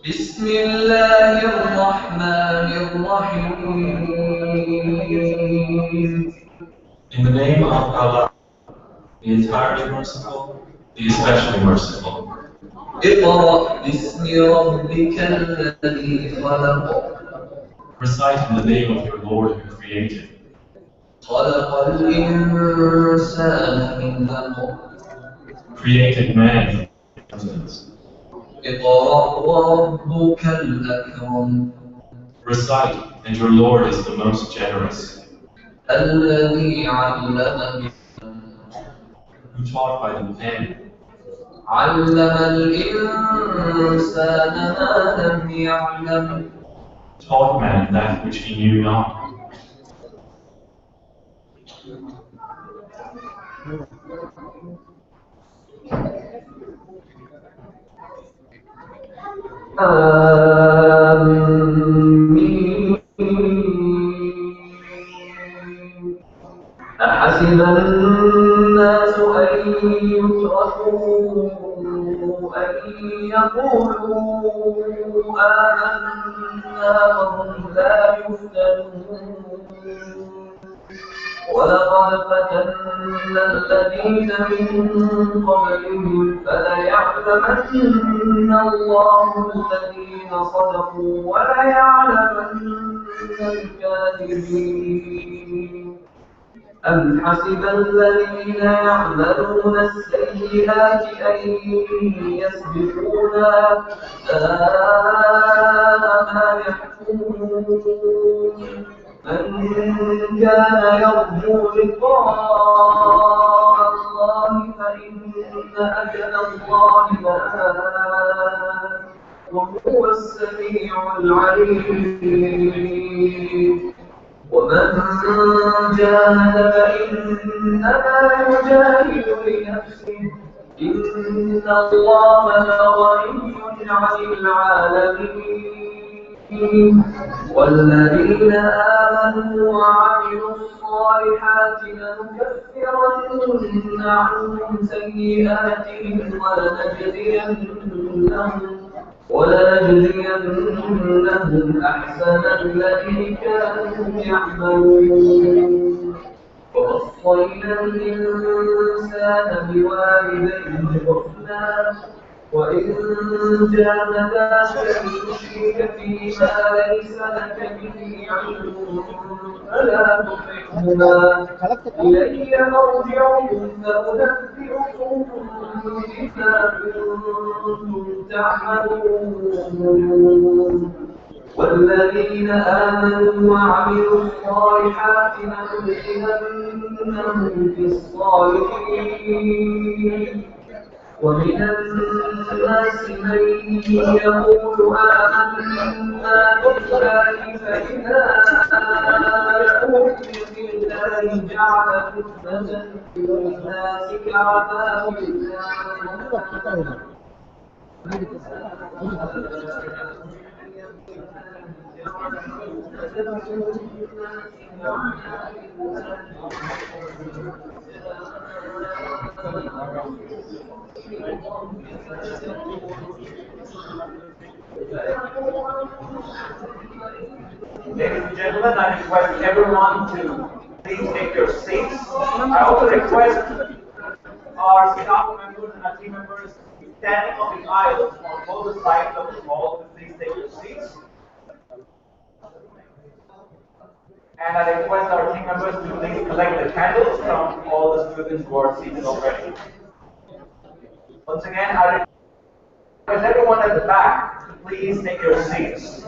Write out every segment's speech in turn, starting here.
بسم الله الرحمن الرحيم. In the name of Allah, the entirely merciful, the especially merciful. اقرأ باسم ربك الذي خلق. Recite in the name of your Lord who created. خلق الإنسان من علق. Created man from substance. اقرأ وربك الأكرم. Recite, and your Lord is the most generous. الذي علم بالقلم. Who taught by the pen. علم الإنسان ما لم يعلم. Taught man that which he knew not. آمين. أحسب الناس أن يتركوا أن يقولوا آمنا وهم لا يفتنون. ولقد فتنا الذين من قبلهم فليعلمن الله الذين صدقوا وليعلمن الكاذبين. أم حسب الذين يعملون السيئات أن يسبقونا ساء ما يحكمون. من كان يرجو لقاء الله فإن أجل الله لآت وهو السميع العليم. ومن جاهد فإنما يجاهد لنفسه إن الله لغني عن العالمين. والذين آمنوا وعملوا الصالحات لنكفرن عنهم سيئاتهم ولنجزينهم أحسن الذي كانوا يعملون. ووصينا الإنسان بوالديه حسنا وإن جاهداك لتشرك فيما ليس لك به علم فلا تطعهما إلي مرجعكم فأنبئكم بما كنتم تعملون. والذين آمنوا وعملوا الصالحات لندخلنهم في الصالحين. ومن الناس من يقول آمنا بالله فإذا أوتي بالله جعل فتنة الناس كعذاب الله. Ladies and gentlemen, I request everyone to please take your seats. I also request our staff members and our team members to stand on the aisles on both sides of the hall to please take your seats. And I request our team members to please collect the candles from all the students who are seated already. Once again, I request everyone at the back to please take your seats.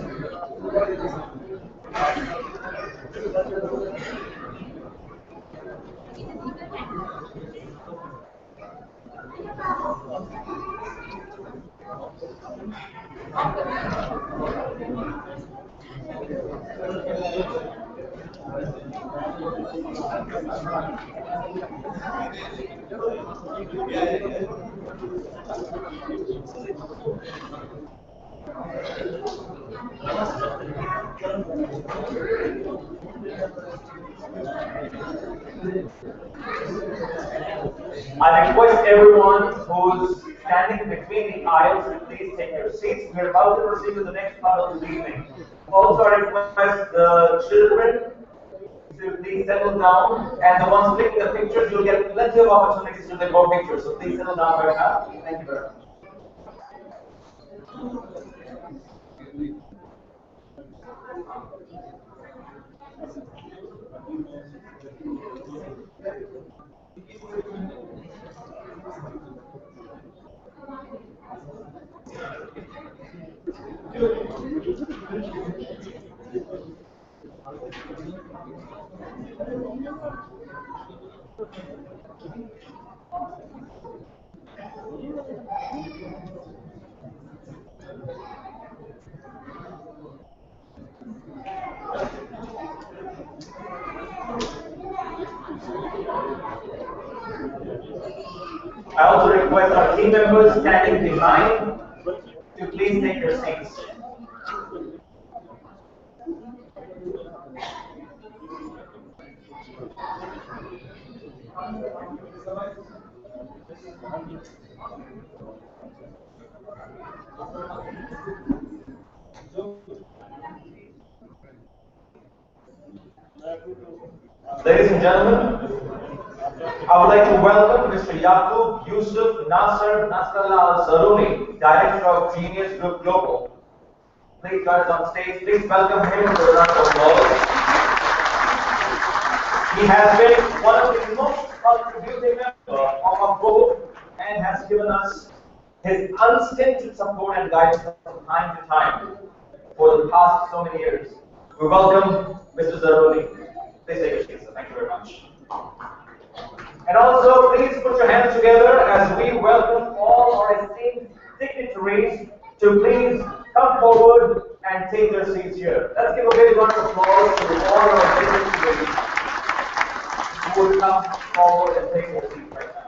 I request everyone who's standing between the aisles, please take your seats. We are about to proceed to the next part of the evening. Also, I request the children to please settle down, and the ones clicking the pictures, you'll get plenty of opportunities to take more pictures. So please settle down right now. Thank you very much. I also request our team members standing behind to please take your seats. Ladies and gentlemen, I would like to welcome Mr. Yaqub Yusuf Nasser Nasrallah Al-Saruni, Director of Genius Group Global. Please join us on stage. Please welcome him with a round of applause. He has been one of the most contributing members of our board and has given us his unstinted support and guidance from time to time for the past so many years. We welcome Mr. Zaruni. Please take your seats, sir. Thank you very much. And also, please put your hands together as we welcome all our esteemed dignitaries to please come forward and take their seats here. Let's give a big round of applause to all our dignitaries who would come forward and take their seats right now.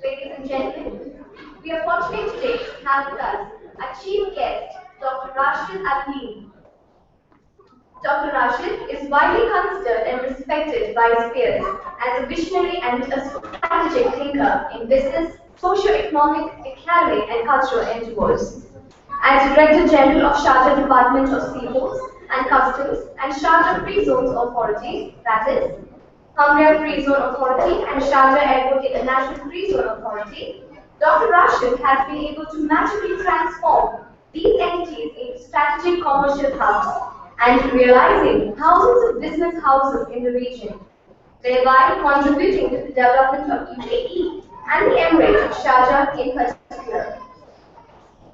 Ladies and gentlemen, we are fortunate today to have with us our chief guest, Dr. Rashid Ali. Dr. Rashid is widely considered and respected by his peers as a visionary and a strategic thinker in business, socio-economic, academic, and cultural endeavors. As Director General of Sharjah Department of Seaports and Customs and Sharjah Free Zones Authority, that is, Hamra Free Zone Authority and Sharjah Airport International Free Zone Authority, Dr. Rashid has been able to magically transform these entities into strategic commercial hubs and realizing thousands of business houses in the region, thereby contributing to the development of UAE and the Emirates of Sharjah in particular.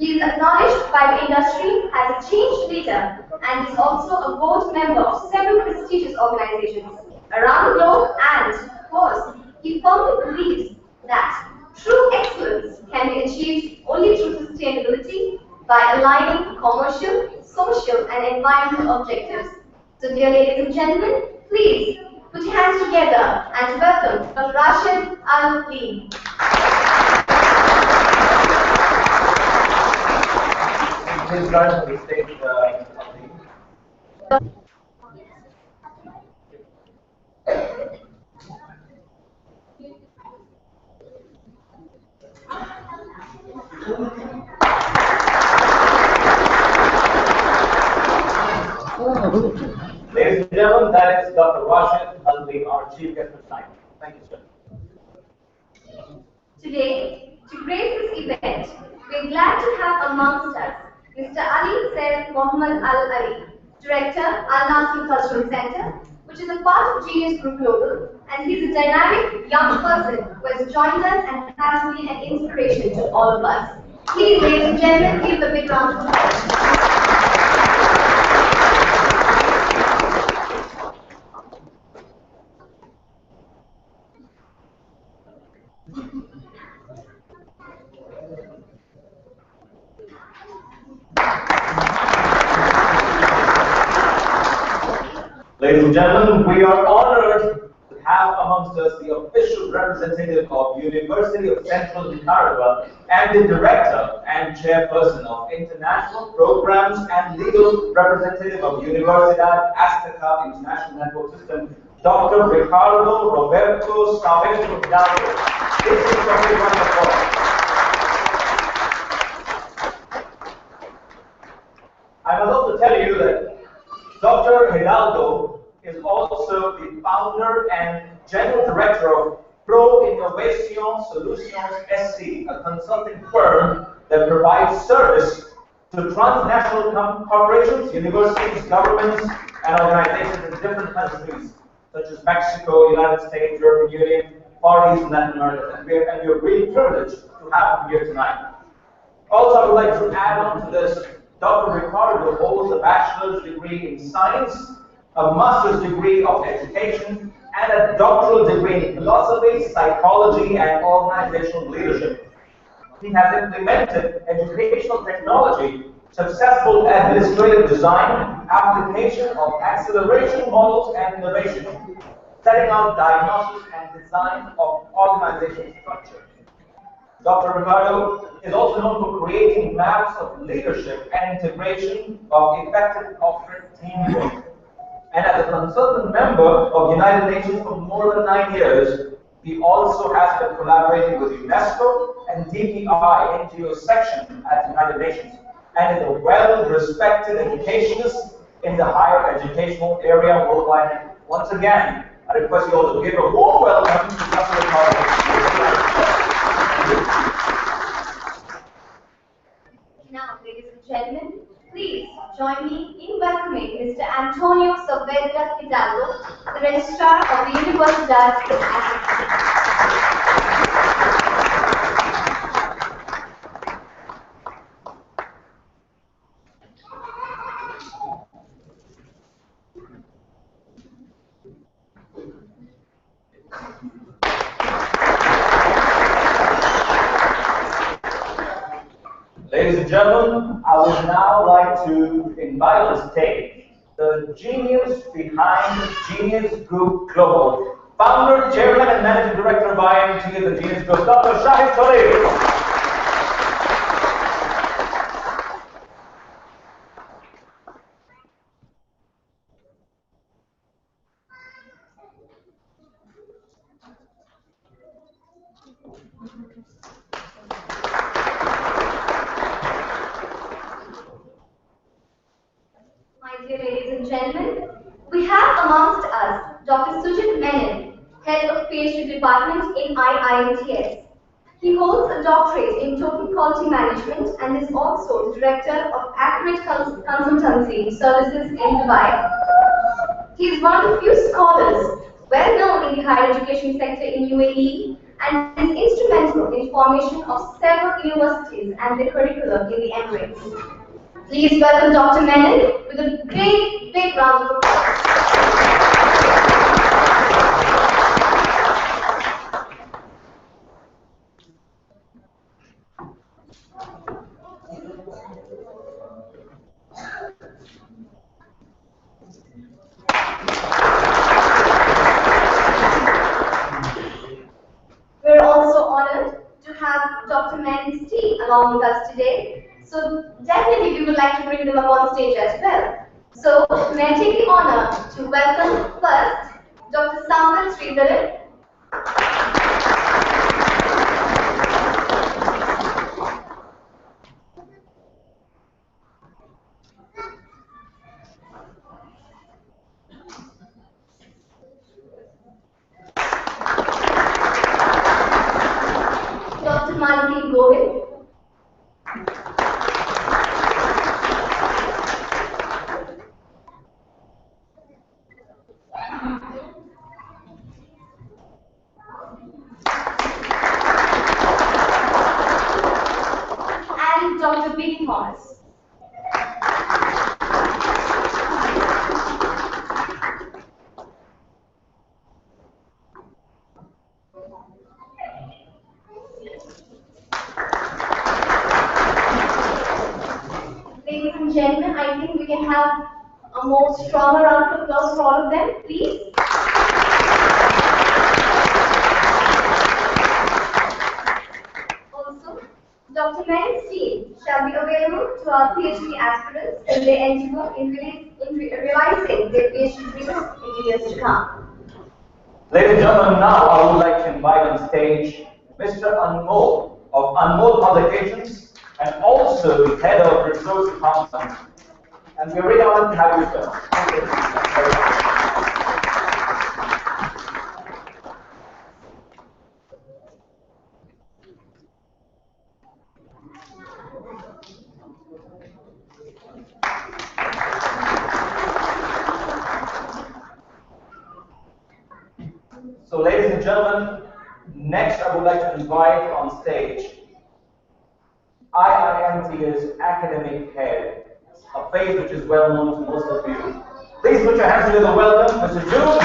He is acknowledged by the industry as a change leader and is also a board member of several prestigious organizations around the globe, and, of course, he firmly believes that true excellence can be achieved only through sustainability by aligning commercial, social, and environmental objectives. So, dear ladies and gentlemen, please put your hands together and welcome Dr. Rashid Ali. Please join us on the stage. Ladies and gentlemen, that is Dr. Rashid Ali, our chief guest of tonight. Thank you, sir. Today, to grace this event, we're glad to have amongst us Mr. Ali Said Muhammad Al Ali, Director, Al Cultural Center, which is a part of Genius Group Global, and he's a dynamic young person who has joined us and has been an inspiration to all of us. Please, ladies and gentlemen, give a big round of applause. Ladies and gentlemen, we are honored to have amongst us the official representative of University of Central Nicaragua and the director and chairperson of International Programs and legal representative of Universidad Azteca International Network System, Dr. Ricardo Roberto Saavedra Hidalgo. This is Dr. Wonderful. I must also tell you that Dr. Hidalgo is also the founder and general director of Pro Innovación Soluciones SC, a consulting firm that provides service to transnational corporations, universities, governments, and organizations in different countries, such as Mexico, United States, European Union, Far East, and Latin America. And we're really privileged to have him here tonight. Also, I would like to add on to this, Dr. Ricardo holds a bachelor's degree in science, a master's degree of education, and a doctoral degree in philosophy, psychology, and organizational leadership. He has implemented educational technology, successful administrative design, application of acceleration models and innovation, setting out diagnosis and design of organizational structure. Dr. Ricardo is also known for creating maps of leadership and integration of effective corporate teamwork. And as a consultant member of United Nations for more than 9 years, he also has been collaborating with UNESCO and DPI NGO section at United Nations, and is a well-respected educationist in the higher educational area worldwide. Once again, I request you all to give a warm welcome to Dr. Ricardo. Now, ladies and gentlemen, please join me in welcoming Mr. Antonio Saavedra Hidalgo, the Registrar of the Universidad Azteca. Ladies and gentlemen, I would now like to invite on stage the genius behind Genius Group Global, founder, chairman, and managing director of IIMTS and Genius Group, Dr. Shahid Khalil. My dear ladies and gentlemen, we have amongst us Dr. Sujit Menon, Head of PhD Department in IIMTS. He holds a doctorate in total quality management and is also Director of Accurate Consultancy Services in Dubai. He is one of the few scholars well known in the higher education sector in UAE and is instrumental in formation of several universities and their curriculum in the Emirates. Please welcome Dr. Menon with a great big round of applause. We're also honored to have Dr. Menon's team along with us today. So definitely we would like to bring them up on stage as well. So may I take the honor to welcome first Dr. Sampath Sridharan. Dr. Malati Govind. Dr. B. Thomas. Ladies and gentlemen, I think we can have a more stronger round of applause for all of them, please. Also, Dr. Mary's team shall be available to our PhD aspirants in their endeavor in realizing their PhD dreams in the years to come. Ladies and gentlemen, now I would like to invite on stage Mr. Anmol of Anmol Publications and also head of resource department. And we're really honored to have you, sir. Thank you. So, ladies and gentlemen, next I would like to invite on stage IIMTS academic head, a face which is well known to most of you. Please put your hands together. Welcome, Mr. June.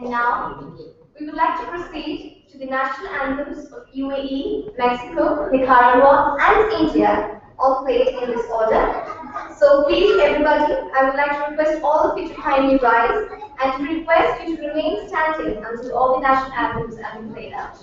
And now, we would like to proceed to the national anthems of UAE, Mexico, Nicaragua, and India, all played in this order. So please, everybody, I would like to request all of you to kindly rise and to request you to remain standing until all the national anthems have been played out.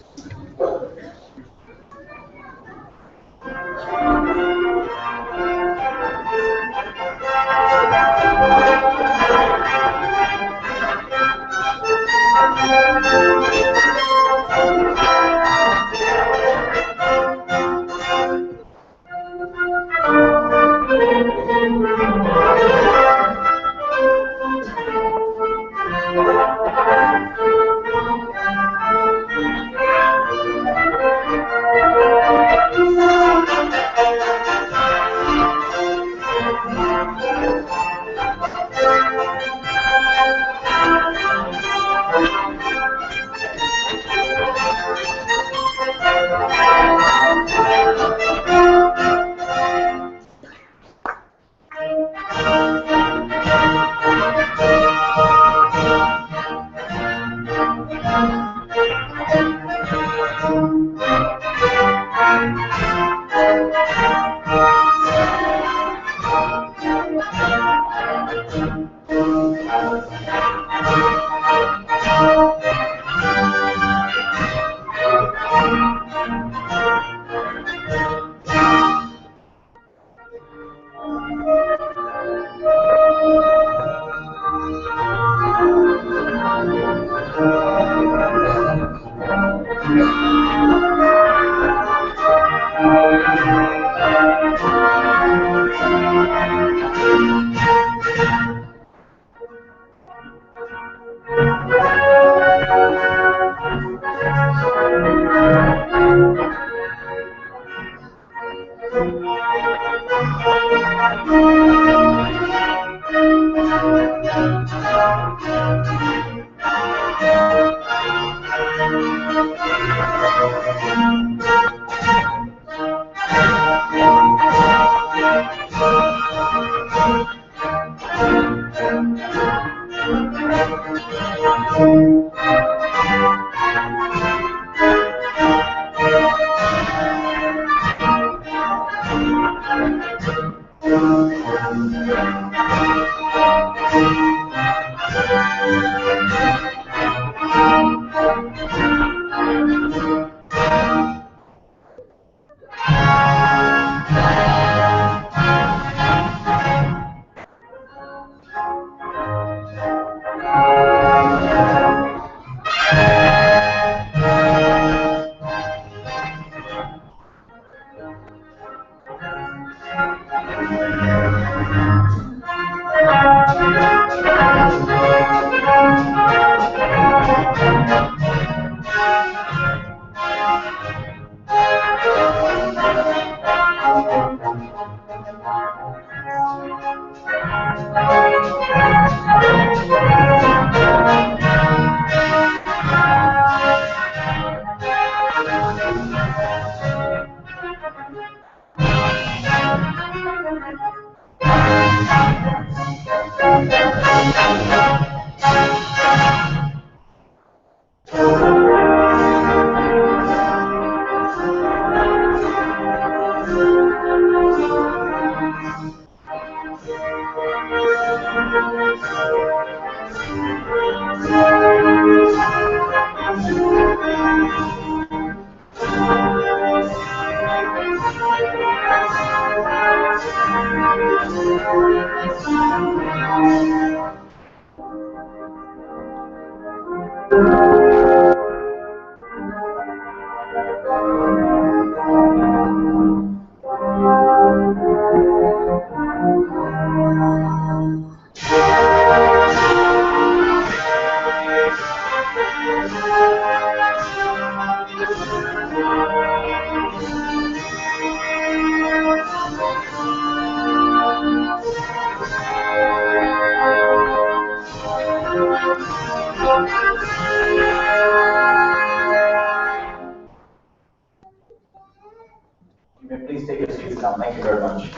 You may please take your seats now. Thank you very much.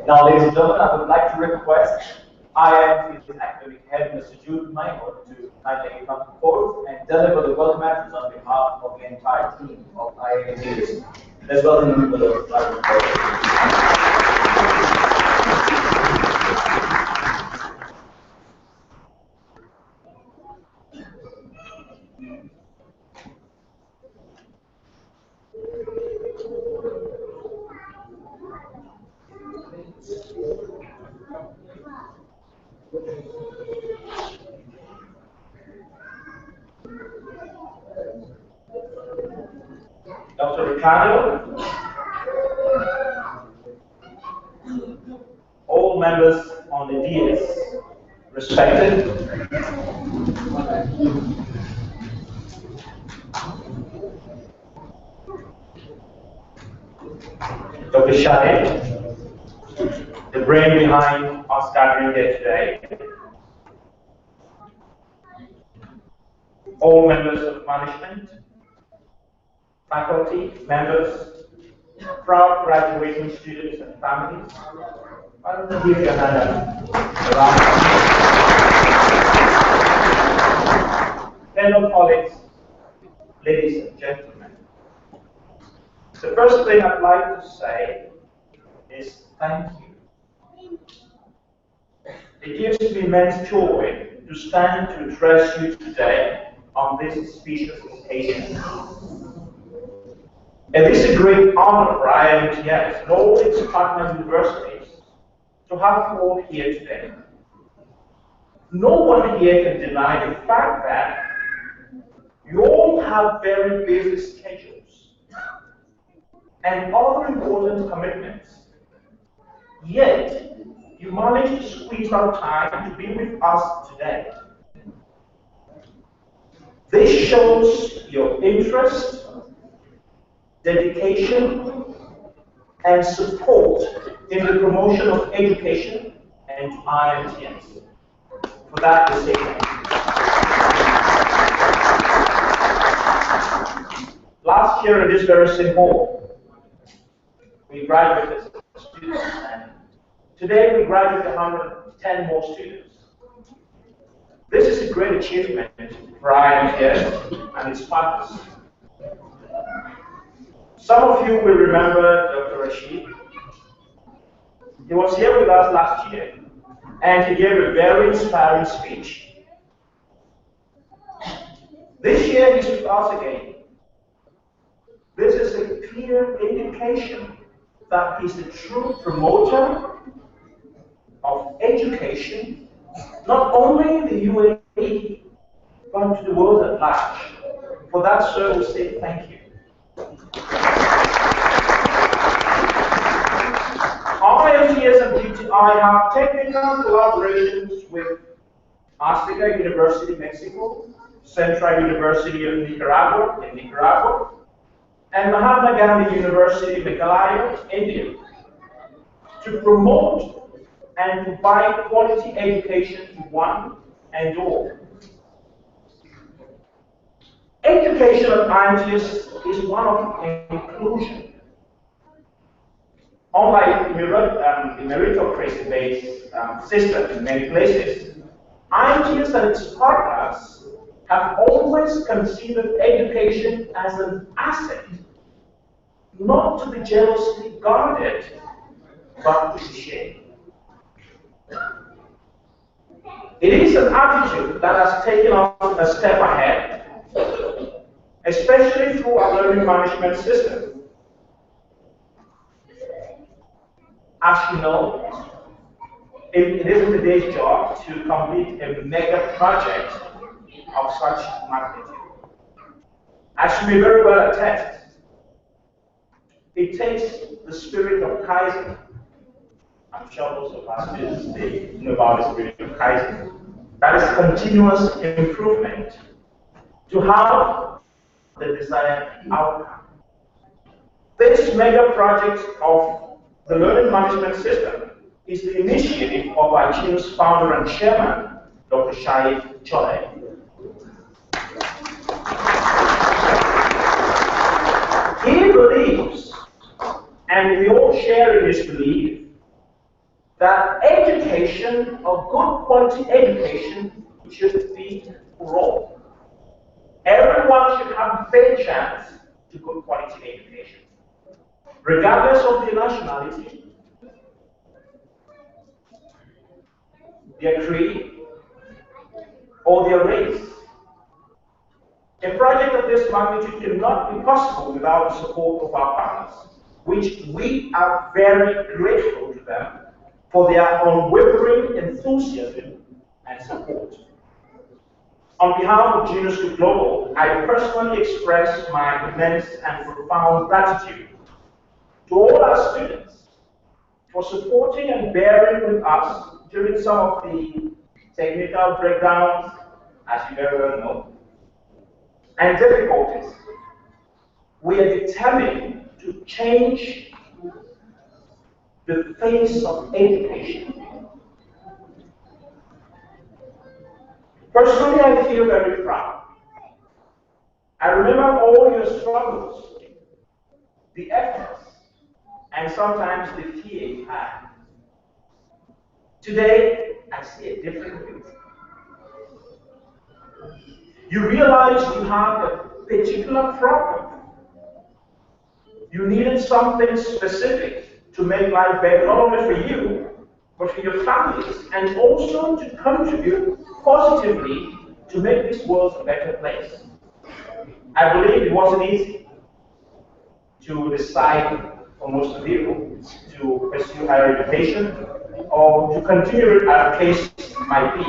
Now, ladies and gentlemen, I would like to request IIMTS Academic Head, Mr. Jude Michael, to kindly come forward and deliver the welcome address on behalf of the entire team of IIMTS. Let's welcome them to the platform. Dr. Ricardo, all members on the DS, respected. Dr. Shahid, the brain behind us gathering here today. All members of management, faculty, members, proud graduating students and families. Why don't you give your hand around? Fellow colleagues, ladies and gentlemen. The first thing I'd like to say is thank you. It gives me immense joy to stand to address you today on this auspicious occasion. And this is a great honor for IIMTS and all its partner universities to have you all here today. No one here can deny the fact that you all have very busy schedules and other important commitments. Yet, you managed to squeeze out time to be with us today. This shows your interest, dedication, and support in the promotion of education and IIMTS. For that, we say thank you. Last year in this very same hall, we graduated students, and today we graduate 110 more students. This is a great achievement for IIMTS and its partners. Some of you will remember Dr. Rashid. He was here with us last year, and he gave a very inspiring speech. This year he's with us again. This is a clear indication that he's a true promoter of education, not only in the UAE, but to the world at large. For that, sir, we say thank you. IIMTS and DTI have technical collaborations with Azteca University, Mexico, Central University of Nicaragua in Nicaragua, and Mahatma Gandhi University, Meghalaya, India, to promote and provide quality education to one and all. Education at IIMTS is one of inclusion. Unlike the meritocracy-based system in many places, IIMTS and its partners have always considered education as an asset, not to be jealously guarded, but to be shared. It is an attitude that has taken us a step ahead, especially through our learning management system. As you know, it isn't today's job to complete a mega project of such magnitude. As you may very well attest, it takes the spirit of Kaizen. I'm sure most of our students know about the spirit of Kaizen. That is continuous improvement to have the desired outcome. This mega project of the learning management system is the initiative of our IIMTS founder and chairman, Dr. Shahid Chole. He believes, and we all share in his belief, that education, or good quality education, should be for all. Everyone should have a fair chance to good quality education, regardless of their nationality, their creed, or their race. A project of this magnitude cannot be possible without the support of our partners, which we are very grateful to them for their unwavering enthusiasm and support. On behalf of Genius to Global, I personally express my immense and profound gratitude to all our students for supporting and bearing with us during some of the technical breakdowns, as you very well know, and difficulties. We are determined to change the face of education. Personally, I feel very proud. I remember all your struggles, the efforts, and sometimes the fear you had. Today, I see a different view. You realize you had a particular problem. You needed something specific to make life better, not only for you, but for your families, and also to contribute positively to make this world a better place. I believe it wasn't easy to decide for most of you to pursue higher education or to continue as the case might be.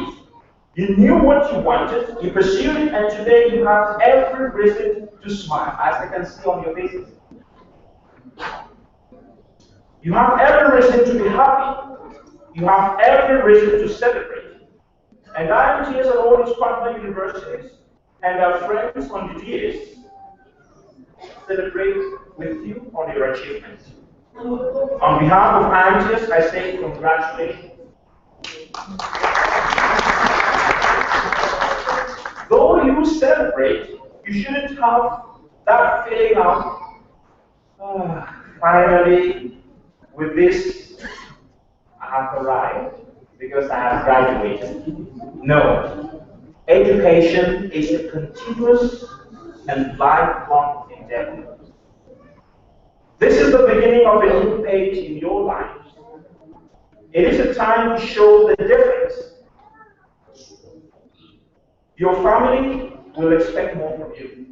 You knew what you wanted, you pursued it, and today you have every reason to smile, as I can see on your faces. You have every reason to be happy. You have every reason to celebrate. And IIMTS and all its partner universities and our friends on the DS celebrate with you on your achievements. On behalf of IIMTS, I say congratulations. Though you celebrate, you shouldn't have that feeling of, finally, with this, I have arrived because I have graduated. No. Education is a continuous and lifelong endeavor. This is the beginning of a new page in your life. It is a time to show the difference. Your family will expect more from you.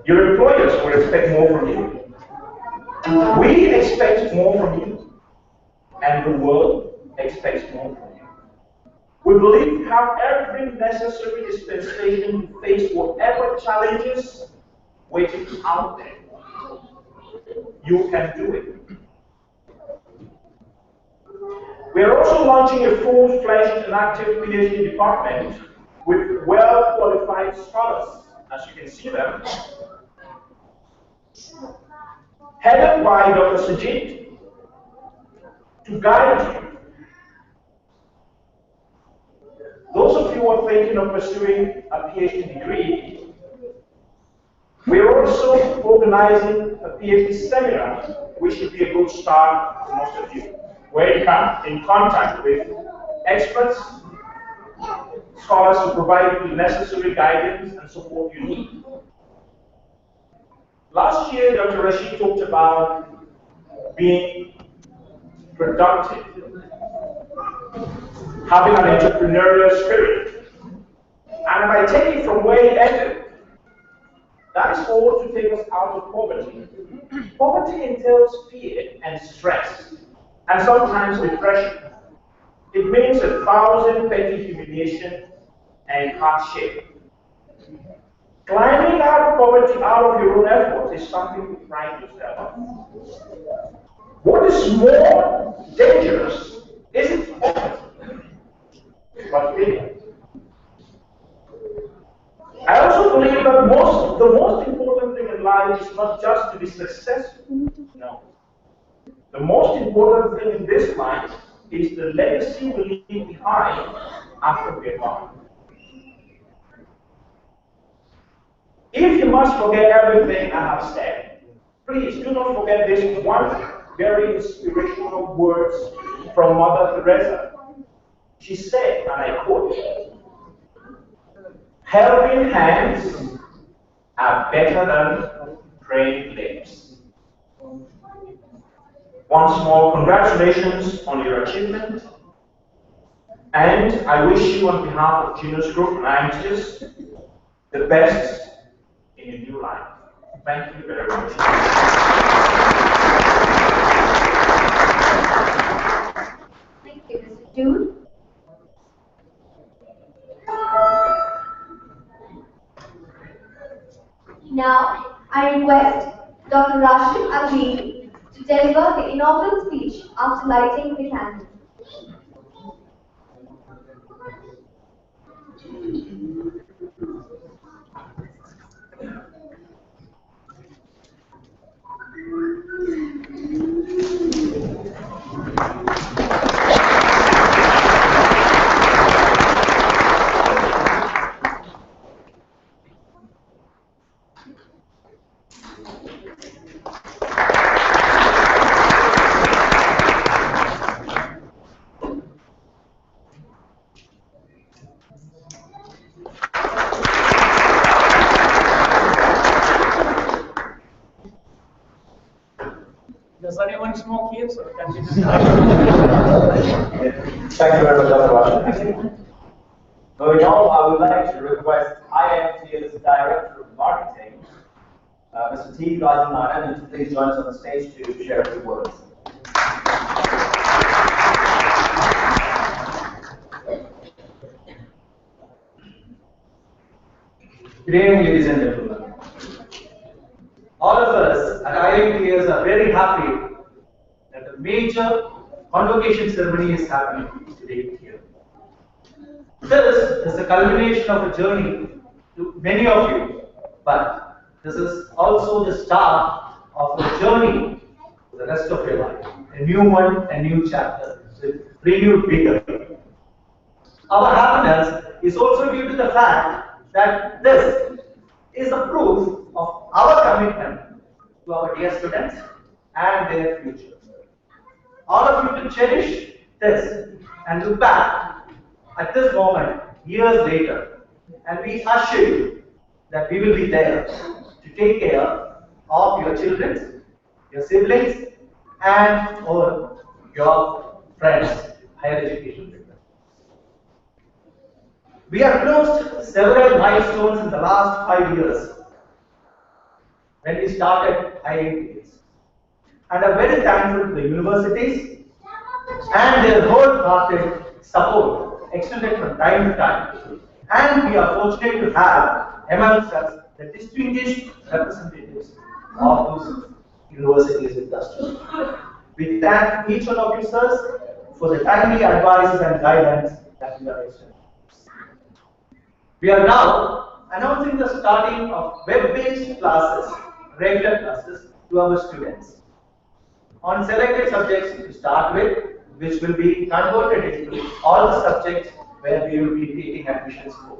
Your employers will expect more from you. We expect more from you, and the world expects more from you. We believe you have every necessary dispensation to face whatever challenges waiting out there. You can do it. We are also launching a full-fledged and active PhD department with well-qualified scholars, as you can see them, headed by Dr. Sajid, to guide you. Those of you who are thinking of pursuing a PhD degree, we're also organizing a PhD seminar, which should be a good start for most of you, where you come in contact with experts, scholars to provide you the necessary guidance and support you need. Last year, Dr. Rashid talked about being productive, having an entrepreneurial spirit. And if I take it from where he ended, that is all to take us out of poverty. Poverty entails fear and stress, and sometimes depression. It means 1,000 petty humiliation and hardship. Climbing out of poverty out of your own effort is something to pride yourself on. What is more dangerous isn't poverty, but failure. I also believe that the most important thing in life is not just to be successful. No. The most important thing in this life is the legacy we leave behind after we are gone. If you must forget everything I have said, please do not forget this one very inspirational words from Mother Teresa. She said, and I quote, "Helping hands are better than praying lips." Once more, congratulations on your achievement, and I wish you on behalf of Genius Group and IIMTS the best in your new life. Thank you very much. Thank you, Mr. Jude. Now, I request Dr. Rashid Ali to deliver the inaugural speech after lighting the candle. Does anyone smoke here? So can we just Thank you very much, Dr. Rashid. Moving on, I would like to request IIMTS Director of Marketing, Mr. T. Rajan Nayan, to please join us on the stage to share a few words. Good evening, ladies and gentlemen. All of us at IIMTS are very happy that a major convocation ceremony is happening today here. This is the culmination of a journey to many of you, but this is also the start of a journey for the rest of your life. A new one, a new chapter with renewed vigor. Our happiness is also due to the fact that this is a proof of our commitment to our dear students and their future. All of you to cherish this and look back at this moment years later, and we assure you that we will be there to take care of your children, your siblings, and or your friends, higher education. We have closed several milestones in the last 5 years when we started IIMTS, and are very thankful to the universities and their wholehearted support extended from time to time. And we are fortunate to have amongst us the distinguished representatives of those universities with us today. We thank each one of you, sirs, for the timely advice and guidance that we are extending. We are now announcing the starting of web-based classes, regular classes to our students on selected subjects to start with, which will be converted into all the subjects where we will be taking admissions for.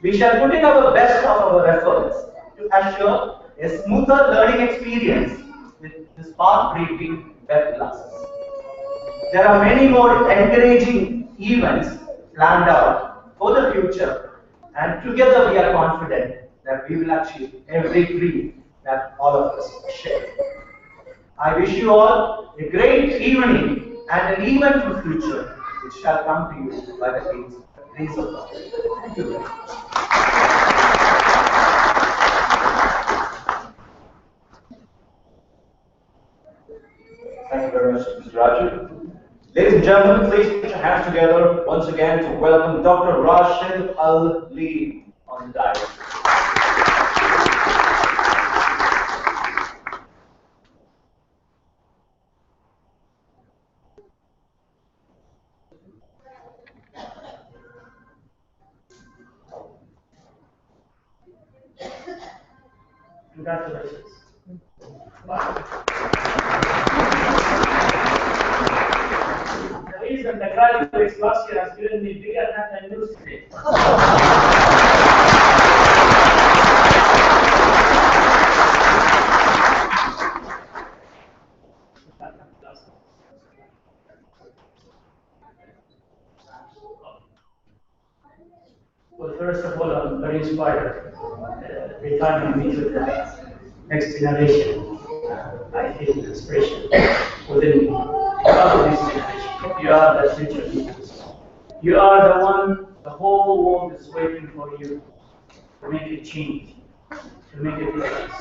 We shall put in our best of our efforts to assure a smoother learning experience with the spark-breaking web classes. There are many more encouraging events planned out for the future, and together we are confident that we will achieve every dream that all of us share. I wish you all a great evening and an eventful future which shall come to you by the grace of God. Thank you very much. Thank you very much, Mr. Raju. Ladies and gentlemen, please put your hands together once again to welcome Dr. Rashid Ali on the dais. Congratulations. The reason the graduates last year has given me bigger than the news today. Well, first of all, I'm very inspired. Every time I meet with the next generation, I feel inspiration within me. You are the next generation. You are the future leaders. You are the one the whole world is waiting for you to make a change, to make a difference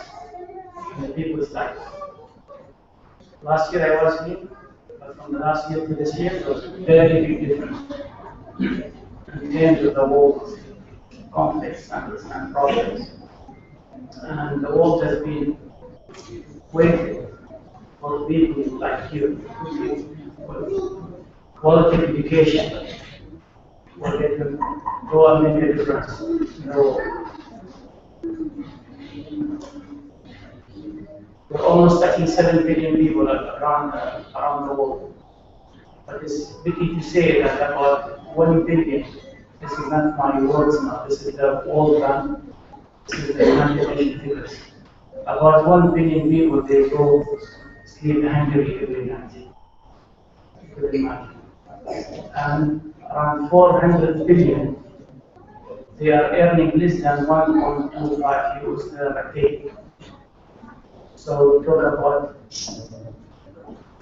in the people's life. Last year I was here, but from the last year to this year, there was a very big difference in terms of the world conflicts and problems. And the world has been waiting for people like you with quality education where they can go and make a difference in the world. We're almost touching 7 billion people around the world. But it's pity to say that about 1 billion, this is not my words now, this is the world bank, this is the United Nations figures. About 1 billion people, they go sleep hungry every night. You could imagine. And around 400 billion, they are earning less than 1.25 euros a day. So we talk about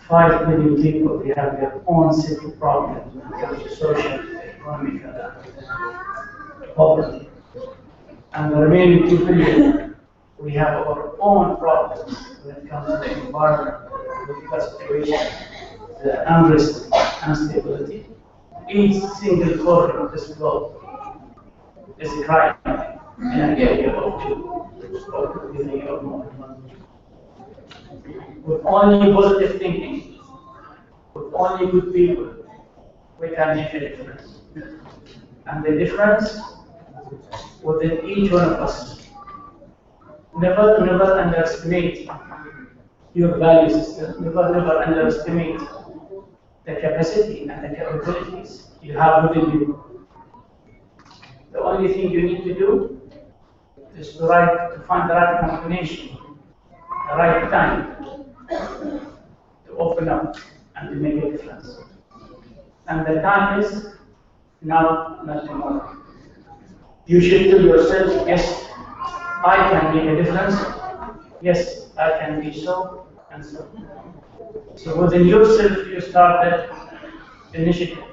5 million people, they have their own set of problems when it comes to social, economic, poverty. And the remaining 2 billion, we have our own problems when it comes to the environment, political situation, the unrest, instability. Each single corner of this globe is a crime in an area or two, or within a year or more. With only positive thinking, with only good people, we can make a difference. And the difference within each one of us. Never underestimate your value system. Never underestimate the capacity and the capabilities you have within you. The only thing you need to do is to find the right combination, the right time to open up and to make a difference. And the time is now, not tomorrow. You should tell yourself, yes, I can make a difference. Yes, I can be so and so. So within yourself, you start that initiative.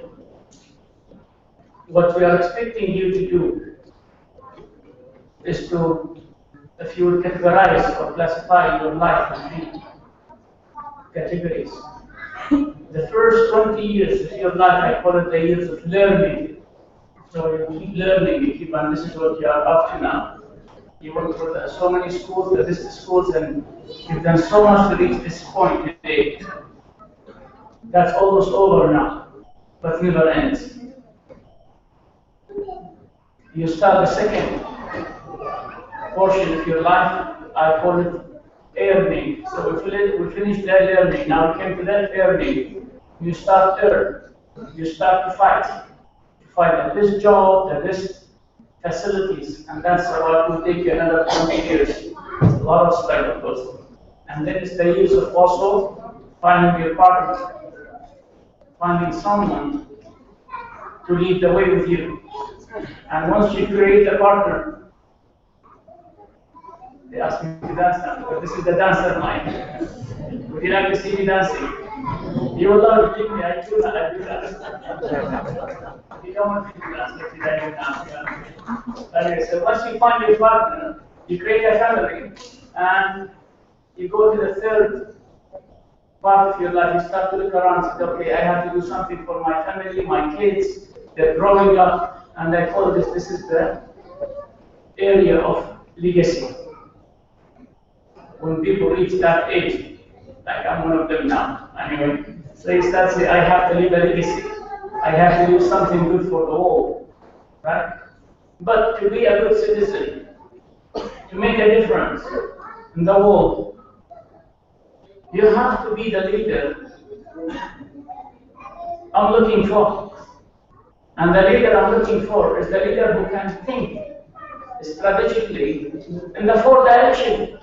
What we are expecting you to do is to, if you will categorize or classify your life in 3 categories. The first 20 years of your life, I call it the years of learning. So you keep learning, you keep, and this is what you are up to now. You went through so many schools, the business schools, and you've done so much to reach this point today. That's almost over now, but never ends. You start the second portion of your life, I call it earning. So we finished that learning, now we came to that earning. You start earn, you start to fight. You fight at this job, at this facilities, and that's what will take you another 20 years. It's a lot of struggle goes. And then it's the use of also finding your partner, finding someone to lead the way with you. And once you create a partner, they asked me to dance now, because this is the dancer mind. Would you like to see me dancing? You will love it, me. I do that. You don't want me to dance, but you like to dance. Anyway, so once you find your partner, you create a family, and you go to the third part of your life. You start to look around and say, okay, I have to do something for my family, my kids. They're growing up, and I call this is the area of legacy. When people reach that age, like I'm one of them now, anyway, so you start saying, I have to leave a legacy. I have to do something good for the world, right? But to be a good citizen, to make a difference in the world, you have to be the leader I'm looking for. And the leader I'm looking for is the leader who can think strategically in the four directions.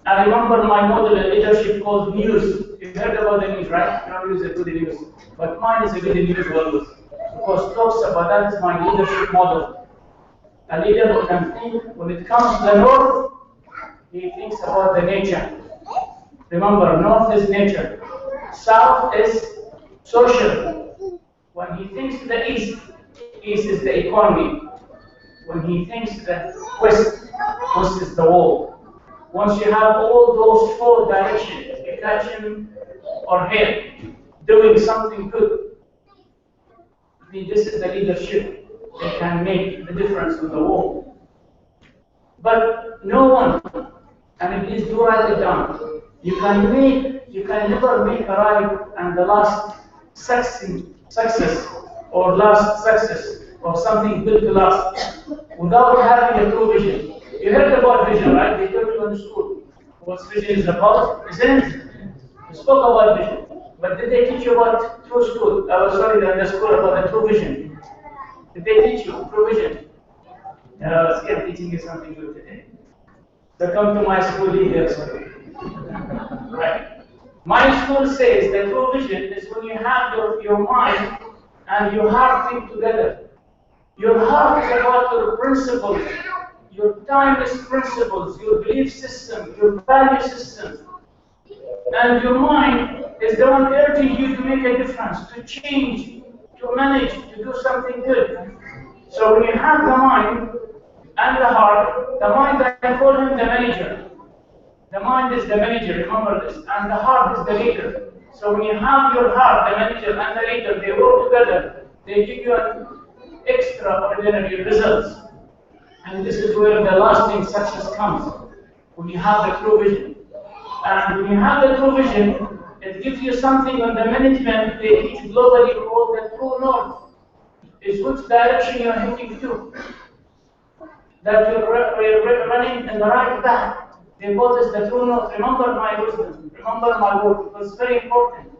I remember my model in leadership called news. You heard about the news, right? You don't use it to the news. But mine is a good news always. Because talks about that is my leadership model. A leader who can think when it comes to the north, he thinks about the nature. Remember, north is nature. South is social. When he thinks to the east, east is the economy. When he thinks to the west, west is the world. Once you have all those four directions, education or head, doing something good, this is the leadership that can make the difference in the world. But no one, and please do write it down, you can never make a right and the last success or last success or something good to last without having a true vision. You heard about vision, right? They taught you in school what vision is about, isn't it? You spoke about vision. But did they teach you about true school? In the school about the true vision. Did they teach you true vision? I was scared teaching you something good today. So come to my school leaders. Right. My school says that true vision is when you have your mind and your heart think together. Your heart is about your principles, your timeless principles, your belief system, your value system. And your mind is the one urging you to make a difference, to change, to manage, to do something good. So when you have the mind and the heart, the mind, I call him the manager. The mind is the manager, remember this, and the heart is the leader. So when you have your heart, the manager and the leader, they work together, they give you an extraordinary results. And this is where the lasting success comes, when you have the true vision. And when you have the true vision, it gives you something on the management they teach globally called the true north. Is which direction you're heading to. That you're running in the right path. They call this the true north. Remember my wisdom, remember my word, because it's very important.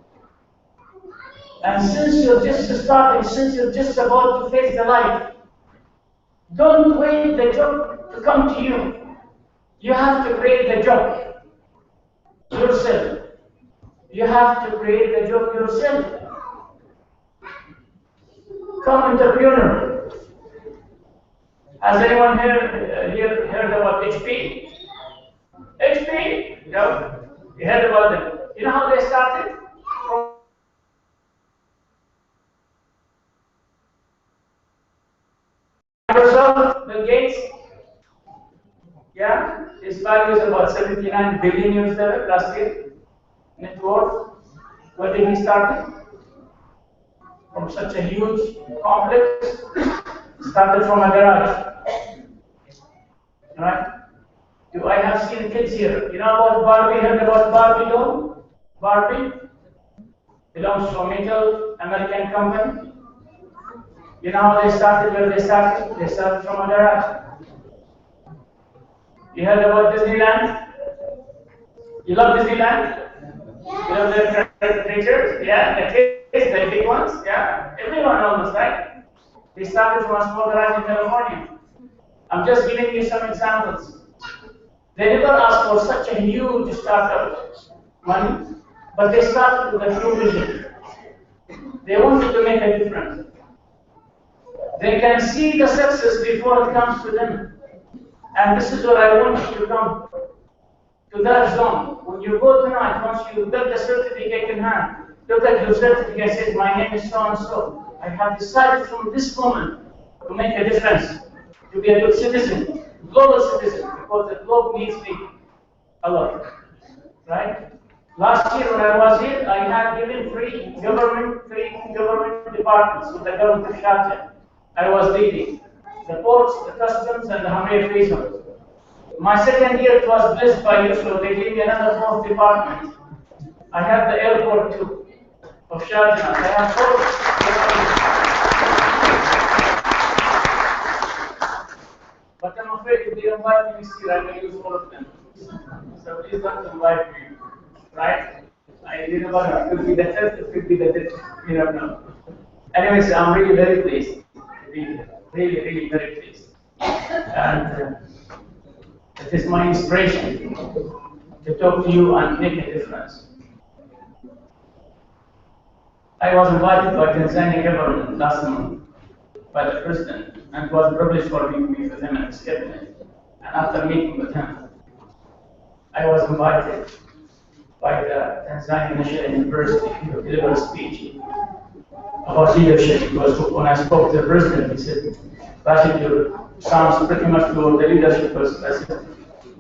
And since you're just starting, since you're just about to face the life, don't wait the job to come to you. You have to create the job yourself. You have to create the job yourself. Come entrepreneur. Has anyone here heard about HP? HP? No? You heard about them. You know how they started? From Microsoft, Bill Gates. Yeah? His value is about 79 billion US dollars last year. Net worth. Where did he start? From such a huge complex. Started from a garage. Right? Do I have seen kids here? You know about Barbie? Heard about Barbie doll? Barbie belongs to a major American company. You know how they started, where they started? They started from a garage. You heard about Disneyland? You love Disneyland? You love the creatures? Yeah, the kids, the big ones? Yeah, everyone almost, right? They started from a small garage in California. I'm just giving you some examples. They never asked for such a huge startup money, but they started with a true vision. They wanted to make a difference. They can see the success before it comes to them. And this is what I want you to come to that zone. When you go tonight, once you get the certificate in hand, look at your certificate, says, my name is so and so. I have decided from this moment to make a difference, to be a good citizen, global citizen, because the globe needs me a lot. Right? Last year when I was here, I had given three government departments with the government of Sharjah. I was leading the ports, the customs, and the Hamir free zone. My second year it was blessed by you, so they gave me another fourth department. I have the airport too, of Sharjah. I have four. But I'm afraid if they invite me here, I will use all of them. So please don't invite me, right? I didn't know it could be the fifth, it could be the fifth, you don't know. Anyways, I'm really very pleased to be here. Really very pleased. And it is my inspiration to talk to you and make a difference. I was invited by Tanzania government last month by the president, and it was a privilege for me to meet with him at his cabinet. And after meeting with him, I was invited by the Tanzania National University to deliver a speech about leadership, because when I spoke to the president, he said, Rashid, your sounds pretty much to the leadership person. I said,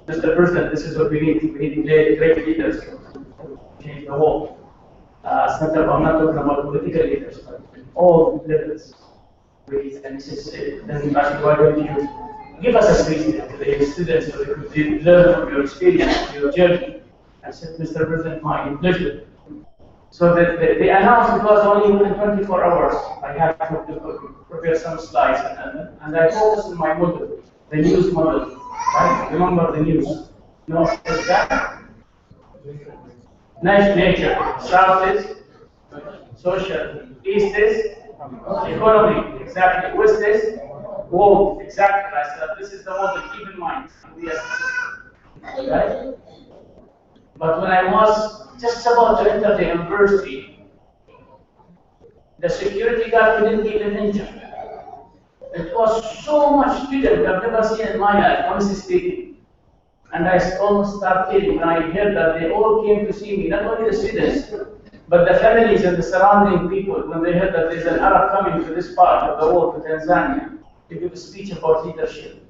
Mr. President, this is what we need. We need great leaders to change the world. I'm not talking about political leaders, but all levels. And he says, then Rashid, why don't you give us a speech to the students so they could learn from your experience, your journey. I said, Mr. President, my pleasure. So the announcement was only within 24 hours. I had to prepare some slides, and I focused on my model, the news model. Right? Remember the news. You know what is that? Nature. South is social. East is economy. Exactly. West is world. Exactly. I said this is the model. Keep in mind. Right? But when I was just about to enter the university, the security guard didn't even enter. It was so much bigger than I've never seen in my life, honestly speaking. And I almost started kidding when I heard that they all came to see me, not only the students, but the families and the surrounding people, when they heard that there's an Arab coming to this part of the world, to Tanzania, to give a speech about leadership.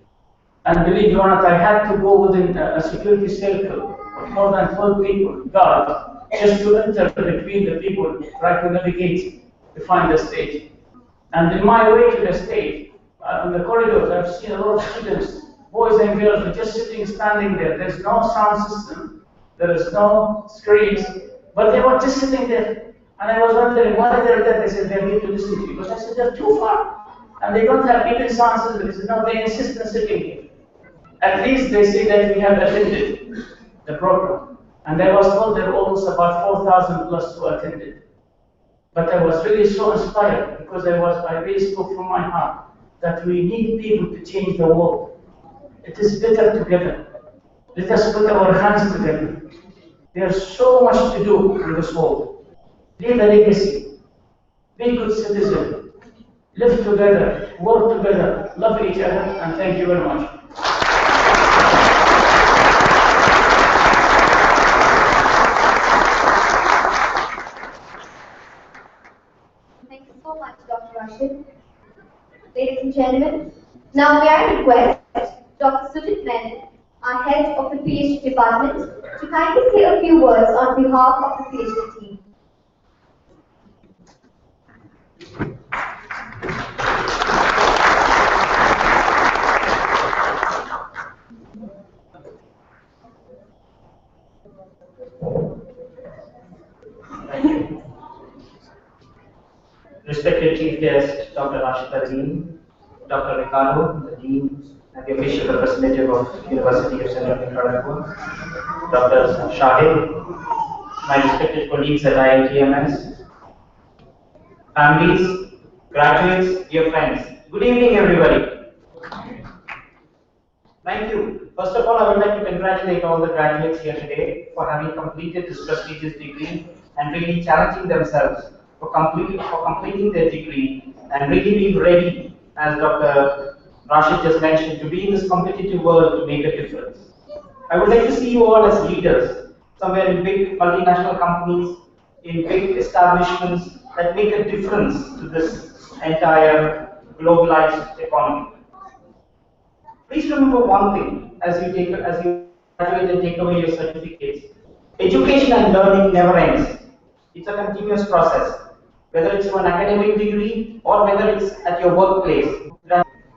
And believe it or not, I had to go within a security circle of more than 12 people, guards, just to enter between the people, try to navigate to find the stage. And in my way to the stage, in the corridors, I've seen a lot of students, boys and girls, are just sitting, standing there. There's no sound system, there is no screens, but they were just sitting there. And I was wondering why they're there. They said they need to listen to you. Because I said they're too far. And they don't have even sound system. They said no, they insist on sitting here. At least they say that we have attended the program. And I was told there were almost about 4,000 plus who attended. But I was really so inspired because I really spoke from my heart that we need people to change the world. It is better together. Let us put our hands together. There's so much to do in this world. Leave a legacy. Be a good citizen. Live together. Work together. Love each other. And thank you very much. Thank you so much, Dr. Rashid. Ladies and gentlemen, now may I request Dr. Sujit Menon, our head of the PhD department, to kindly say a few words on behalf of the PhD team. respected Chief Guest, Dr. Rashida Dean, Dr. Ricardo, the Dean and the official representative of University of Central Nicaragua, Dr. Shahid, my respected colleagues at IIMTS, families, graduates, dear friends. Good evening, everybody. Thank you. First of all, I would like to congratulate all the graduates here today for having completed this prestigious degree and really challenging themselves for completing their degree and really being ready, as Dr. Rashid just mentioned, to be in this competitive world to make a difference. I would like to see you all as leaders, somewhere in big multinational companies, in big establishments that make a difference to this entire globalized economy. Please remember one thing as you graduate and take away your certificates. Education and learning never ends. It's a continuous process. Whether it's for an academic degree or whether it's at your workplace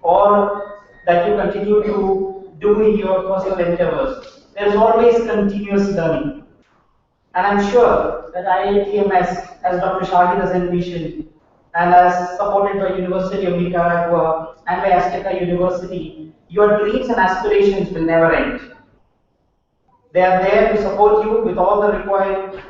or that you continue to do in your personal endeavors. There's always continuous learning. And I'm sure that IITMS, as Dr. Shahid has envisioned, and as supported by University of Nicaragua and by Azteca University, your dreams and aspirations will never end. They are there to support you with all the required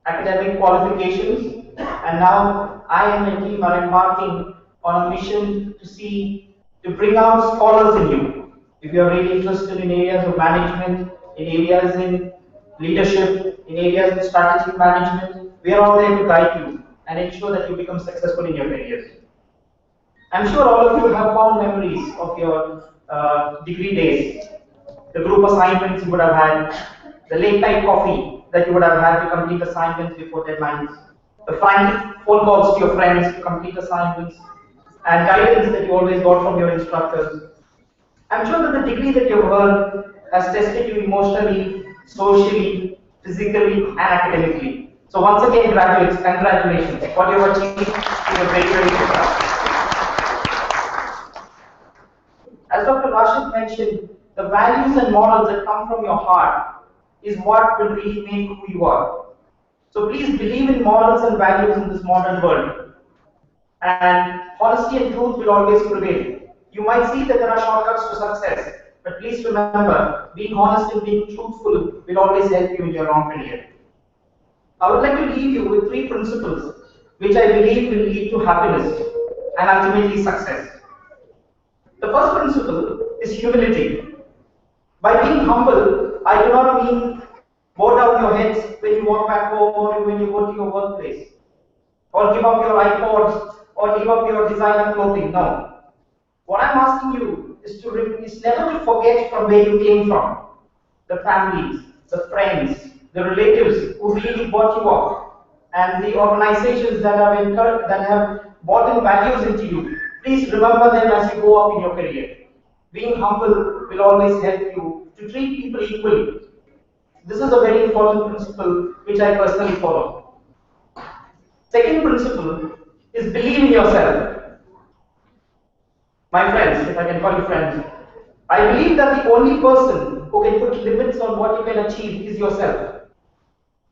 academic qualifications, and now I and my team are embarking on a mission to bring out scholars in you. If you are really interested in areas of management, in areas in leadership, in areas in strategic management, we are all there to guide you and ensure that you become successful in your careers. I'm sure all of you have fond memories of your degree days, the group assignments you would have had, the late night coffee that you would have had to complete assignments before deadlines, the frantic phone calls to your friends to complete assignments, and guidance that you always got from your instructors. I'm sure that the degree that you've earned has tested you emotionally, socially, physically, and academically. So once again, graduates, congratulations. What you have achieved, you are very, very proud. As Dr. Rashid mentioned, the values and morals that come from your heart is what will really make who you are. So please believe in morals and values in this modern world. And honesty and truth will always prevail. You might see that there are shortcuts to success, but please remember, being honest and being truthful will always help you in your long career. I would like to leave you with 3 principles which I believe will lead to happiness and ultimately success. The first principle is humility. By being humble, I do not mean bow down your heads when you walk back home or when you go to your workplace, or give up your iPods, or give up your designer clothing. No. What I'm asking you is never to forget from where you came from. The families, the friends, the relatives who really brought you up, and the organizations that have brought in values into you. Please remember them as you go up in your career. Being humble will always help you to treat people equally. This is a very important principle which I personally follow. Second principle is believe in yourself. My friends, if I can call you friends, I believe that the only person who can put limits on what you can achieve is yourself.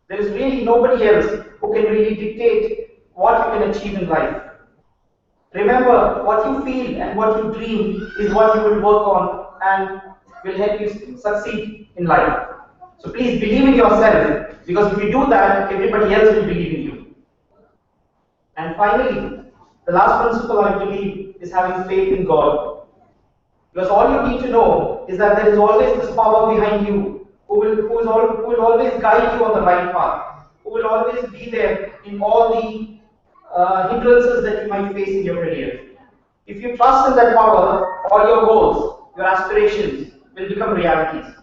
There is really nobody else who can really dictate what you can achieve in life. Remember, what you feel and what you dream is what you will work on and will help you succeed in life. So please believe in yourself, because if you do that, everybody else will believe in you. And finally, the last principle I believe is having faith in God. Because all you need to know is that there is always this power behind you who will always guide you on the right path, who will always be there in all the hindrances that you might face in your career. If you trust in that power, all your goals, your aspirations will become realities.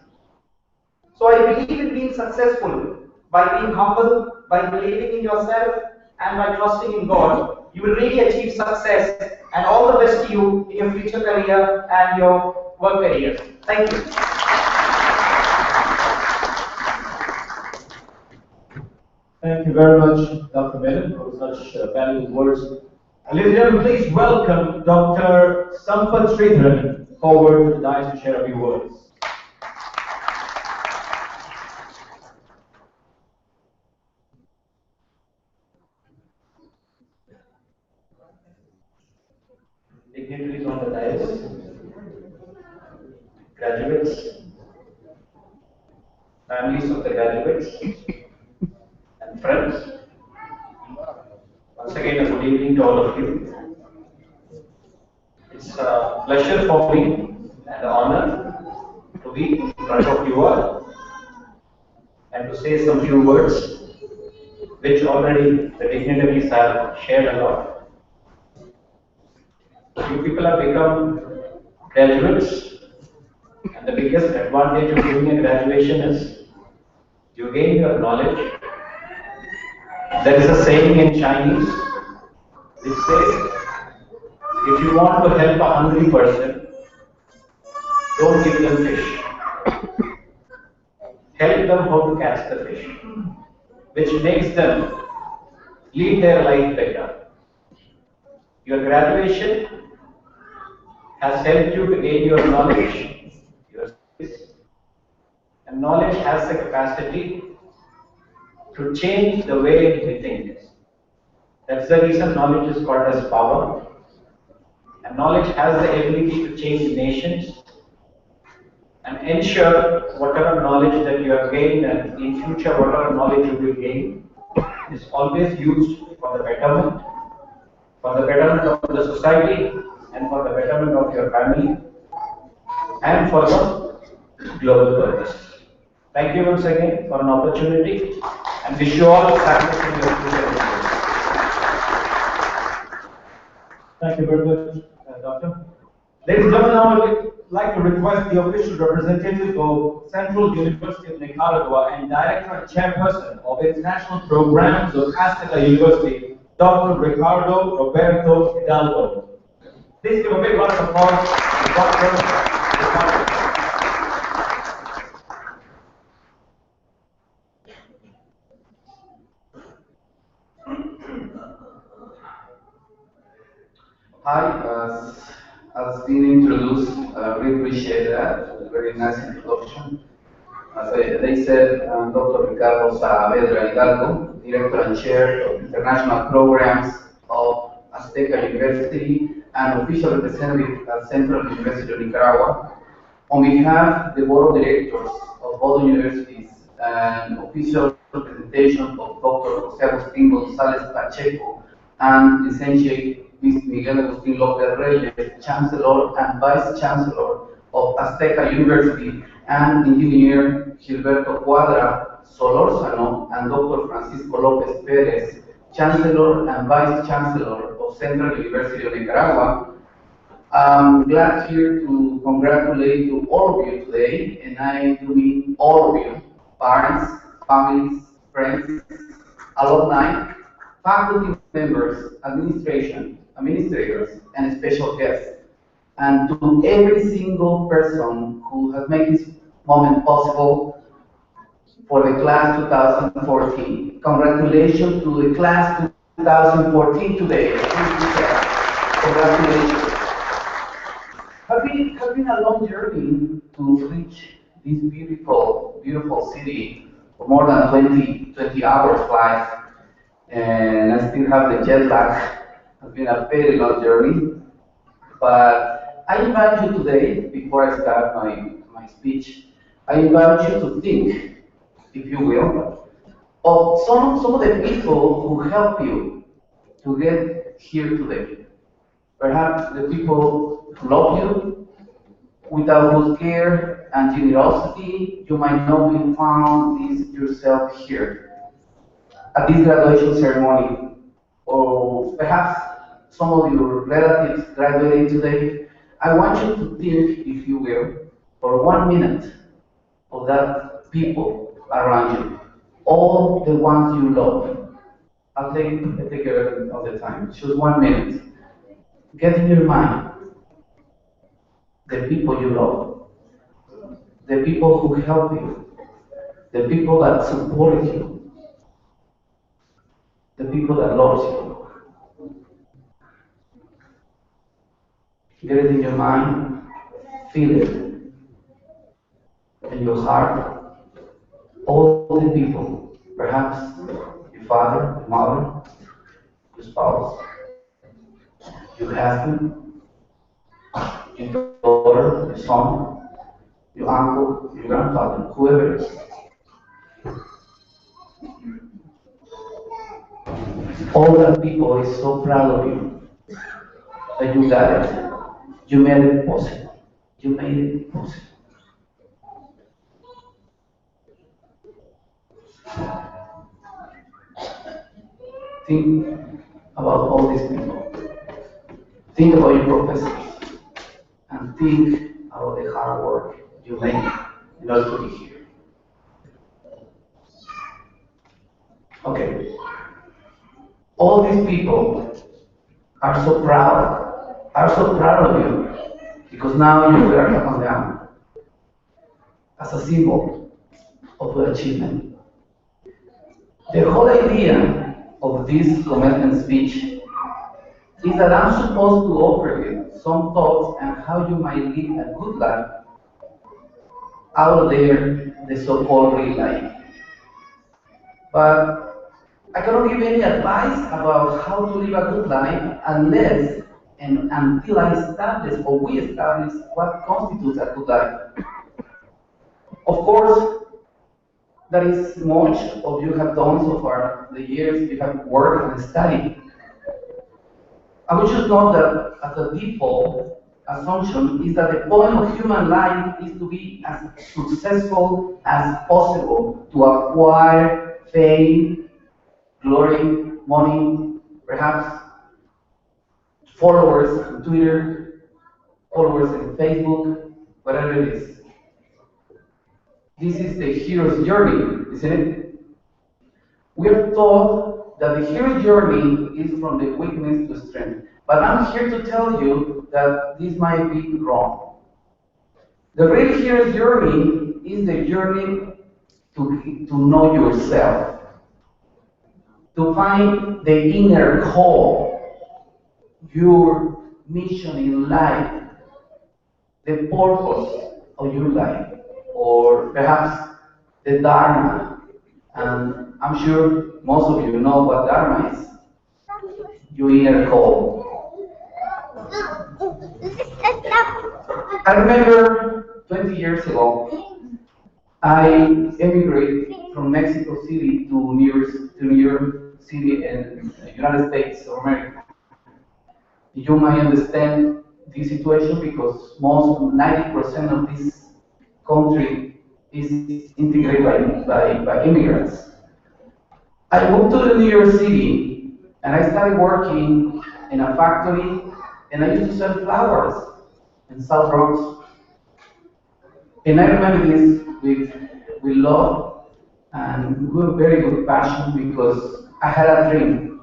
So I believe in being successful by being humble, by believing in yourself, and by trusting in God. You will really achieve success, and all the best to you in your future career and your work career. Thank you. Thank you very much, Dr. Menon, for such valuable words. Ladies and gentlemen, please welcome Dr. Sampath Sridharan forward to the dais to share a few words. dignitaries on the dais, graduates, families of the graduates, and friends. Once again, a good evening to all of you. It's a pleasure for me and an honor to be in front of you all and to say some few words, which already the dignitaries have shared a lot. You people have become graduates, and the biggest advantage of doing a graduation is you gain your knowledge. There is a saying in Chinese which says, if you want to help a hungry person, don't give them fish. Help them how to catch the fish, which makes them lead their life better. Your graduation has helped you to gain your knowledge, your skills, and knowledge has the capacity to change the way we think. That's the reason knowledge is called as power. And knowledge has the ability to change nations and ensure whatever knowledge that you have gained and in future whatever knowledge you will gain is always used for the betterment of the society and for the betterment of your family and for the global purpose. Thank you once again for an opportunity and wish you all success in your future. Thank you very much, Doctor. Ladies and gentlemen, I would like to request the official representative of Central University of Nicaragua and Director and Chairperson of International Programs of Azteca University, Dr. Ricardo Roberto Hidalgo. Please give a big round of applause to Dr. Ricardo. Hi, as been introduced, we appreciate that. Very nice introduction. As they said, Dr. Ricardo Saavedra Hidalgo, Director and Chair of International Programs of Azteca University and official representative at Central University of Nicaragua. On behalf of the Board of Directors of both universities and official representation of Dr. Jose Agustin González Pacheco and Licentiate Miguel Agustin López Reyes, Chancellor and Vice Chancellor of Azteca University, and Engineer Gilberto Cuadra Solórzano and Dr. Francisco López Pérez, Chancellor and Vice Chancellor of Central University of Nicaragua. I'm glad here to congratulate to all of you today, and I do mean all of you, parents, families, friends, alumni, faculty members, administrators, and special guests, and to every single person who has made this moment possible for the class 2014. Congratulations to the class 2014 today. Congratulations. Has been a long journey to reach this beautiful city for more than 20 hours flight, and I still have the jet lag. It's been a very long journey, but I invite you today, before I start my speech, I invite you to think, if you will, of some of the people who help you to get here today. Perhaps the people who love you, without whose care and generosity you might not be found yourself here at this graduation ceremony, or perhaps some of your relatives graduating today. I want you to think, if you will, for 1 minute of that people around you, all the ones you love. I'll take care of the time. Just 1 minute. Get in your mind the people you love, the people who help you, the people that support you, the people that loves you. Get it in your mind, feel it in your heart. All the people, perhaps your father, your mother, your spouse, your husband, your daughter, your son, your uncle, your grandfather, whoever it is. All that people is so proud of you that you got it. You made it possible. You made it possible. Think about all these people. Think about your professors. And think about the hard work you made in order to be here. Okay. All these people are so proud of you because now you wear a cap and gown as a symbol of your achievement. The whole idea of this commencement speech is that I'm supposed to offer you some thoughts on how you might live a good life out there, the so-called real life. But I cannot give any advice about how to live a good life unless and until I establish or we establish what constitutes a good life. Of course, that is much of you have done so far, the years you have worked and studied. I would just note that as a default assumption is that the point of human life is to be as successful as possible, to acquire fame, glory, money, perhaps followers on Twitter, followers in Facebook, whatever it is. This is the hero's journey, isn't it? We are taught that the hero's journey is from the weakness to strength. But I'm here to tell you that this might be wrong. The real hero's journey is the journey to know yourself, to find the inner call, your mission in life, the purpose of your life, or perhaps the Dharma. And I'm sure most of you know what Dharma is, your inner call. I remember 20 years ago, I emigrated from Mexico City to New York City in the United States of America. You might understand this situation because most 90% of this country is integrated by immigrants. I moved to New York City and I started working in a factory and I used to sell flowers in South Bronx. And I remember this with love and with very good passion because I had a dream.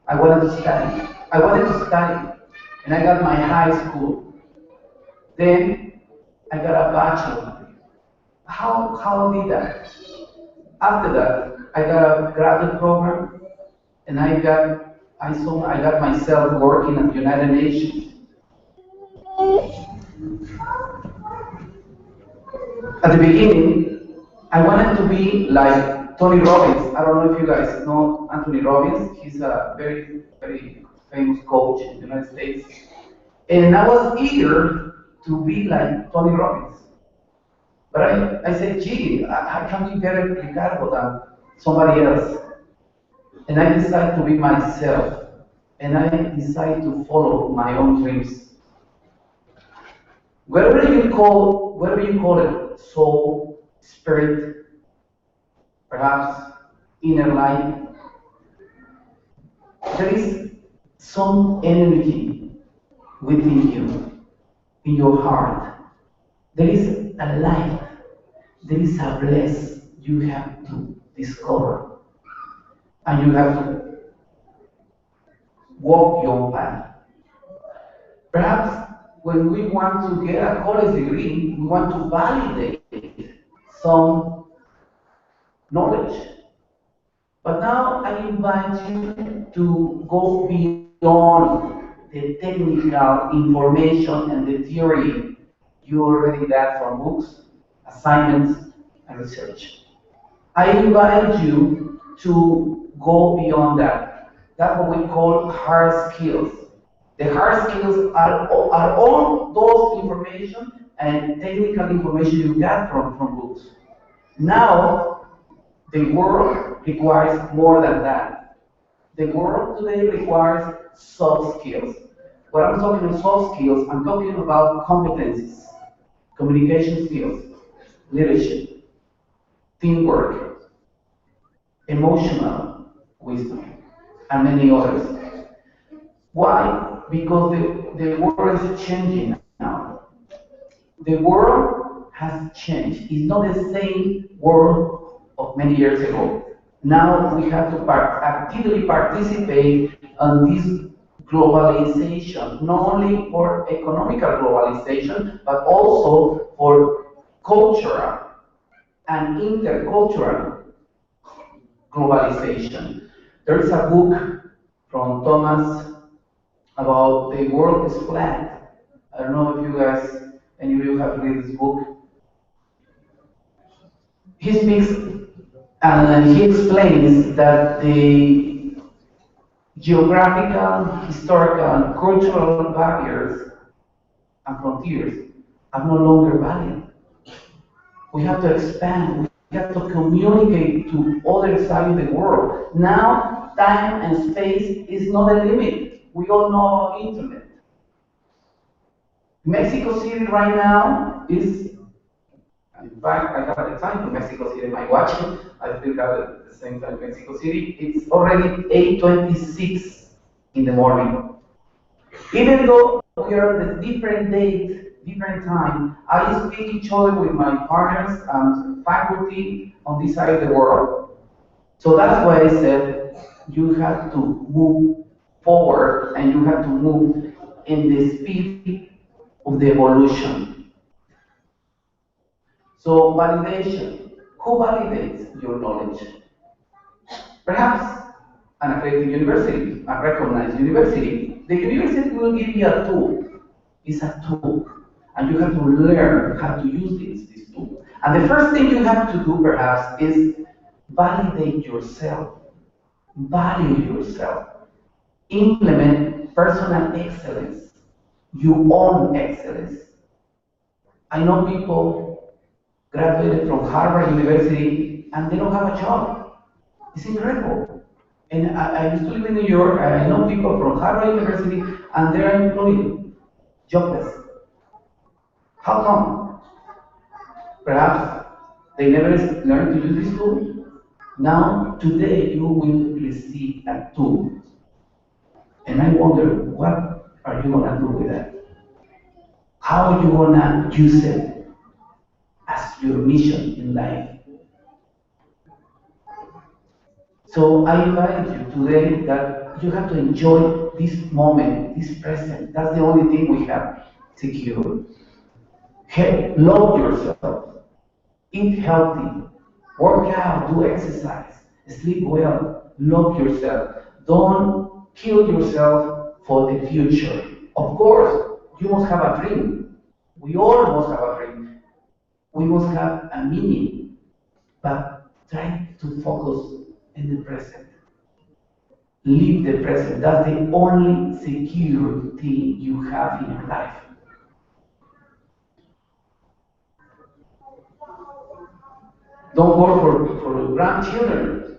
I wanted to study. I wanted to study. And I got my high school. Then I got a bachelor. How did that? After that, I got a graduate program and I got myself working at the United Nations. At the beginning, I wanted to be like Tony Robbins. I don't know if you guys know Anthony Robbins. He's a very, very famous coach in the United States. And I was eager to be like Tony Robbins. But I said, gee, I can be better Ricardo than somebody else. And I decided to be myself. And I decided to follow my own dreams. Whatever you call it, soul, spirit, perhaps inner life, there is some energy within you, in your heart. There is a light, there is a bliss you have to discover. And you have to walk your own path. Perhaps when we want to get a college degree, we want to validate some knowledge. But now I invite you to go beyond the technical information and the theory you already got from books, assignments, and research. I invite you to go beyond that. That's what we call hard skills. The hard skills are all those information and technical information you get from books. Now, the world requires more than that. The world today requires soft skills. When I'm talking about soft skills, I'm talking about competencies, communication skills, leadership, teamwork, emotional wisdom, and many others. Why? Because the world is changing now. The world has changed. It's not the same world of many years ago. Now we have to actively participate on this globalization, not only for economical globalization, but also for cultural and intercultural globalization. There is a book from Thomas about the world is flat. I don't know if you guys, any of you have read this book. He speaks and he explains that the geographical, historical, and cultural barriers and frontiers are no longer valid. We have to expand. We have to communicate to other side of the world. Now, time and space is not a limit. We all know about internet. Mexico City right now is, in fact, I have the time for Mexico City in my watch. I still have it at the same time Mexico City. It's already 8:26 in the morning. Even though we are at a different date, different time, I speak each other with my partners and faculty on this side of the world. So that's why I said you have to move forward and you have to move in the speed of the evolution. So validation. Who validates your knowledge? Perhaps an accredited university, a recognized university. The university will give you a tool. It's a tool. And you have to learn how to use this tool. And the first thing you have to do perhaps is validate yourself. Value yourself. Implement personal excellence. You own excellence. I know people graduated from Harvard University and they don't have a job. It's incredible. And I used to live in New York. I know people from Harvard University and they're employed, jobless. How come? Perhaps they never learned to use this tool. Now, today, you will receive a tool. And I wonder, what are you going to do with that? How are you going to use it as your mission in life? So I invite you today that you have to enjoy this moment, this present. That's the only thing we have secured. Hey, love yourself. Eat healthy. Work out. Do exercise. Sleep well. Love yourself. Don't kill yourself for the future. Of course, you must have a dream. We all must have a dream. We must have a meaning. But try to focus in the present. Live the present. That's the only secure thing you have in your life. Don't work for grandchildren.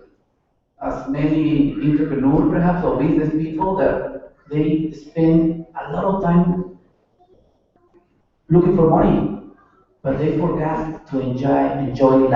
As many entrepreneurs, perhaps, or business people, that they spend a lot of time looking for money, but they forgot to enjoy life.